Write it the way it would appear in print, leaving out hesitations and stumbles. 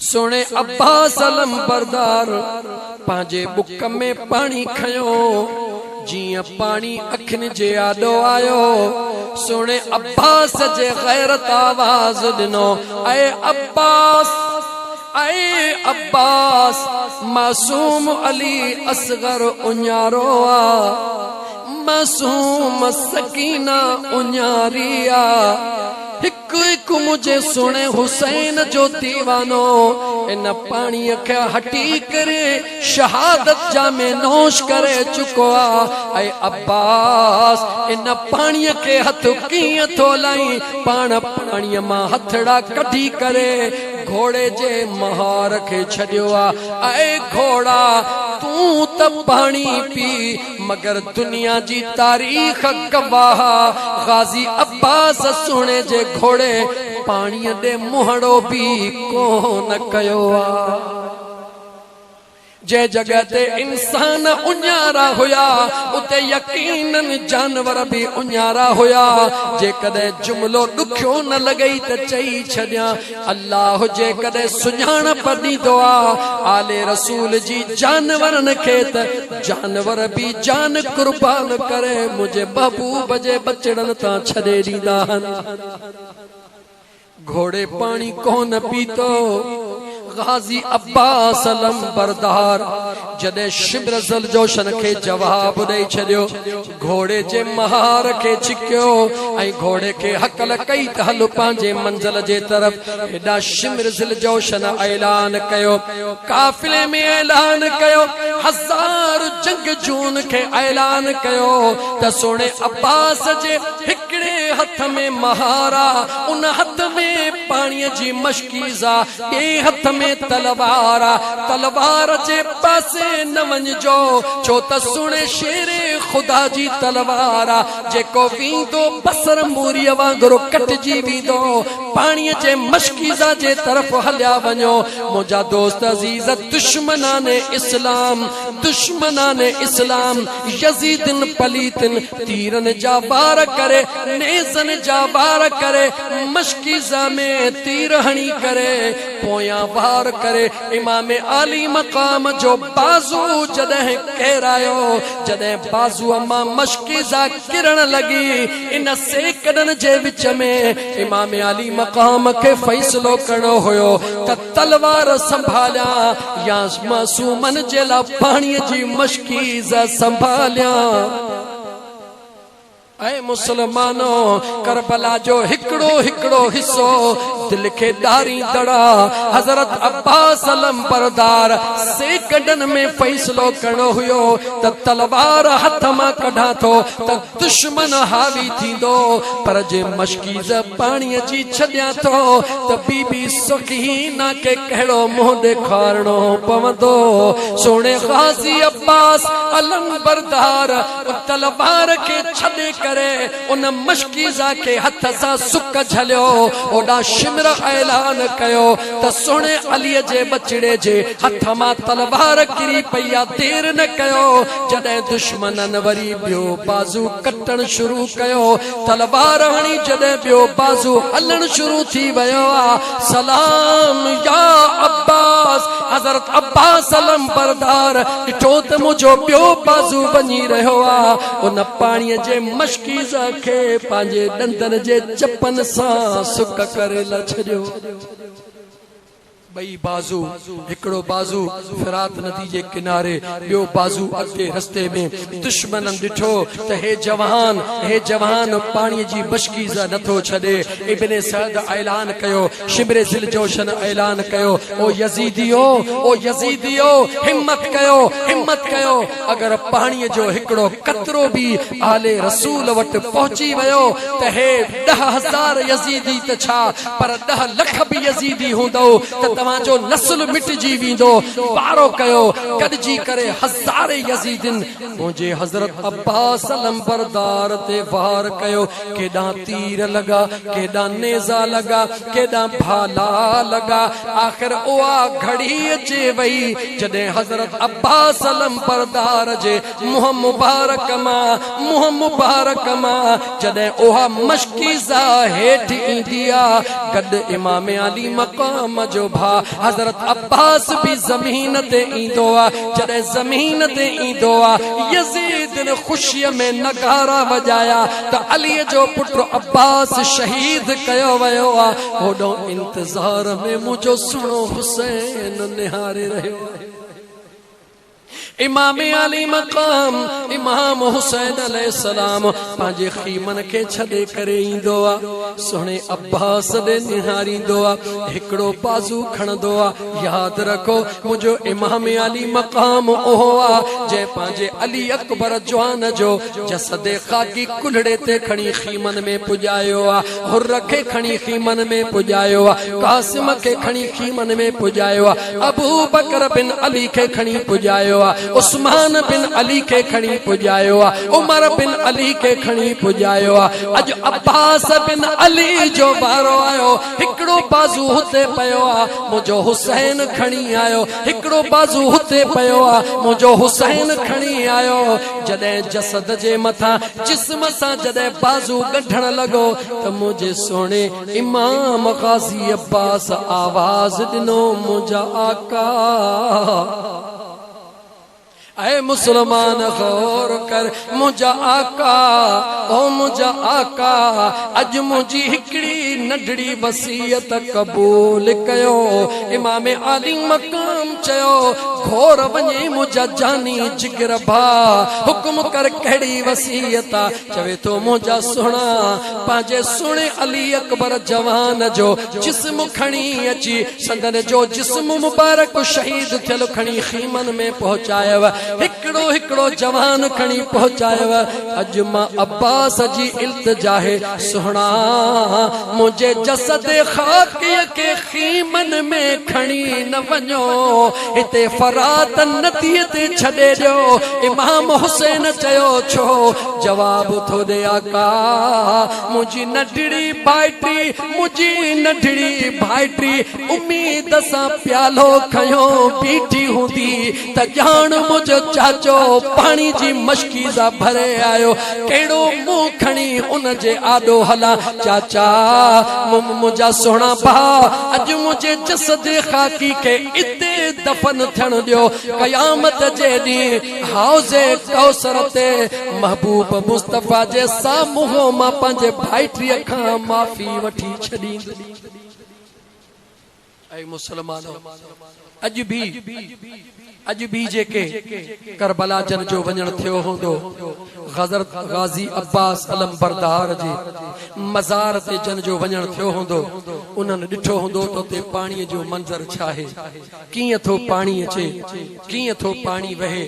सोने अब्बास अलम बरदार पांजे बुक में पानी खयो जिया पानी अखिन जे आडो आयो। सोने अब्बास जे गैरत आवाज दिनो ऐ अब्बास ऐ अब्बास मासूम अली असगर उन्यारो आ मासूम सकीना उन्यारिया हिक हिक मुझे सुने हुसैन जो दीवानो इन पानी के हटी करे शहादत जामे नोश करे चुको आ। ऐ अब्बास इन पानी के हथ किए तो लाई पान पानी मां हथड़ा कढी करे घोड़े जे महार के छड़ियो आ। ऐ घोड़ा तू त पानी पी मगर दुनिया जी तारीख गवाह गाजी अब्बास सुने जे घोड़े पानी दे मुहड़ो भी कोन कयो आ। जे जगह ते इंसान उन्यारा होया उते यकीनन जानवर भी उन्यारा होया। जे कदे जुमलो दुखियो न लगई त चई छड्या अल्लाह जे कदे सुजान पदी दुआ आले रसूल जी जानवरन के त जानवर भी जान कुर्बान करे मुझे महबूब जे बचड़न ता छडे दींदा हन। घोड़े पानी कौन पीतो गाजी अब्बास अलम बरदार जदे शिब्र ज़लजोशन के जवाब दे छडियो घोड़े जे महार के छिक्यो ऐ घोड़े के हकल कई त हल पांजे मंजिल जे तरफ एडा शिब्र ज़लजोशन ऐलान कयो काफिले में ऐलान कयो हजार जंग जून के ऐलान कयो त सोने अब्बास जे हिकड़े हथ में महारा उन हथ में पानी जी मशकीज़ा ए हथ में तलवारा तलवार जे पासे न वञजो छो त सुणे शेरे खुदा जी तलवारा जेको वींदो बसर मूरीअ वांगुरु कटजी वींदो पानी जे मशकीज़ा जे तरफ हलिया वञो। मुंहिंजा दोस्त अज़ीज़ दुश्मनाने इस्लाम यजीदन पलीतन तीरन जा वार करे नेज़न जा वार करे मशकीज़ा में तीर हणी करे पोया वार करे इमाम आली मकाम जो बाजू जदह कहरायो जदह बाजू अम्मा मशकीज़ा किरण लगी इन सेकड़न जे विच में इमाम आली मकाम के फैसलो करणो हुयो त तलवार संभालिया या मासूमन जे ला पानी जी मशकीज़ा संभालिया। ऐ मुसलमानो करबला जो हिकड़ो हिकड़ो हिस्सो दिल के दारी दड़ा हजरत अब्बास अलम बरदार सेकंडन में फैसलो करणो हुयो त तलवार हथ मां कढा थो त दुश्मन हावी थींदो पर जे मशकीज़ पानी जी छड्या थो त बीबी सुखीना के कहिड़ो मुंह ॾेखारणो पवंदो। सोने गाजी अब्बास अलम बरदार तलवार के छॾे करे उन मशकीज़ा के हथ सा सुक झलियो ओडा शिमर ऐलान कयो त सुणे अली जे बचड़े जे हथ मां तलवार किरी पया देर न कयो जदे दुश्मनन वरी बियो बाजू कटण शुरू कयो तलवार हणी जदे बियो बाजू हलण शुरू थी वयो आ। सलाम या अब्बास हजरत अब्बास अलम बरदार ॾिठो त मुंहिंजो बियो बाजू वञी रहियो आ उन पाणीअ जे मशकीज़ा के पांजे डंदन जे चपन सा सुक करे ल छडियो। बई बाजू हिकड़ो बाजू फरात नदी के किनारे बियो बाजू अगे रस्ते में दुश्मनन ॾिठो त हे जवान पानी जी मशकीज़ा नथो छडे। इब्ने सअद ऐलान कयो शिब्र ज़िलजोशन ऐलान कयो ओ यजीदियो हिम्मत कयो अगर पानी जो हिकड़ो कतरो भी आले रसूल वट पहुंची वयो त हे 10,000 यजीदी त छा पर 10 लख भी यजीदी हुंदो त जो नस्ल मिटजी वींदो पारो कयो कदजी करे हजार यजीदिन मुझे हजरत अब्बास अलम बरदार ते वार कयो केडा तीर लगा केडा नेजा लगा केडा भाला लगा आखिर ओआ घड़ी अचे वई जदे हजरत अब्बास अलम बरदार जे मुंह मुबारक मां जदे ओहा मशकीज़ा हेठ इंदिया गड इमाम अली मकाम जो भा हजरत अब्बास भी जमीन ते ईंदो आ जॾहिं ज़मीन ते ईंदो आ यज़ीद ने खुशी में नगारा वजाया त अली जो पुत्र अब्बास शहीद कयो वयो आ होडो इंतजार में मुझो सुनो हुसैन निहारे रहियो इमाम अली मकाम इमाम हुसैन अलैहिस्सलाम पांजे खीमन के छदे करे इंदो आ सोने अब्बास दे निहारींदो आ हिकड़ो बाजू खणदो आ याद रखो मुझो इमाम अली मकाम ओहो आ जे पांजे अली अकबर जवान जो जसदे खाकी कुलड़े ते खणी खीमन में पुजायो आ हुर्र के खणी खीमन में पुजायो आ कासिम के खणी खीमन में पुजायो आ अबू बकर बिन अली के खणी पुजायो आ उस्मान बिन अली के खणी पुजायो आ उमर बिन अली के खणी पुजायो आ अज अब्बास बिन अली जो बारो आयो हिकड़ो बाजू हुते पयो आ मुझो हुसैन खणी आयो हिकड़ो बाजू हुते पयो आ मुझो हुसैन खणी आयो जॾहिं जसद जे मथा जिस्म सा जॾहिं बाजू गढ़ण लगो त मुझे सोने इमाम गाजी अब्बास आवाज दिनो मुझा आका ऐ मुसलमान गौर कर मुझा आका ओ मुझा आका अज मुझी हिकड़ी नडड़ी वसीयत कबूल कयो इमाम अली मकाम चयो घोर वने मुझा जानी जिगर भा हुक्म कर कड़ी वसीयत चवे तो मुझा सुना पांजे सुने अली अकबर जवान जो जिस्म खणी अची संदन जो जिस्म मुबारक शहीद थियल खणी खीमन में पहुंचायो हिकड़ो हिकड़ो जवान खणी पहुंचायो अज मां अब्बास जी इल्तिजा है सुहणा मुझे जसद खाकी के खीमन में खणी न वञो हिते फरात नदी ते छडे जो इमाम हुसैन चयो छो जवाब थो दे आका मुझी नढड़ी भाइटी उम्मीद सा प्यालो खयो बीठी हुंदी त जान मुझो चाचो पानी जी मशकी सा भरे आयो केड़ो मुंह खणी उन जे आडो हला चाचा मुझा सोना भा अज मुझे जसद खाकी के इते दफन थियण दियो कयामत जे दी हौज़े कौसर ते महबूब मुस्तफा जे सामूं मां पंहिंजे भाइटीअ खां माफ़ी वठी छॾी ऐ मुसलमानो अज भी जेके करबला जन जो वञण थियो होंदो हज़रत गाजी अब्बास अलम बरदार जे मज़ार ते जन जो वञण थियो होंदो उन्हनि ॾिठो होंदो तो ते पाणीअ जो मंज़र छा आहे कीअं थो पाणी अचे कीअं थो पाणी वहे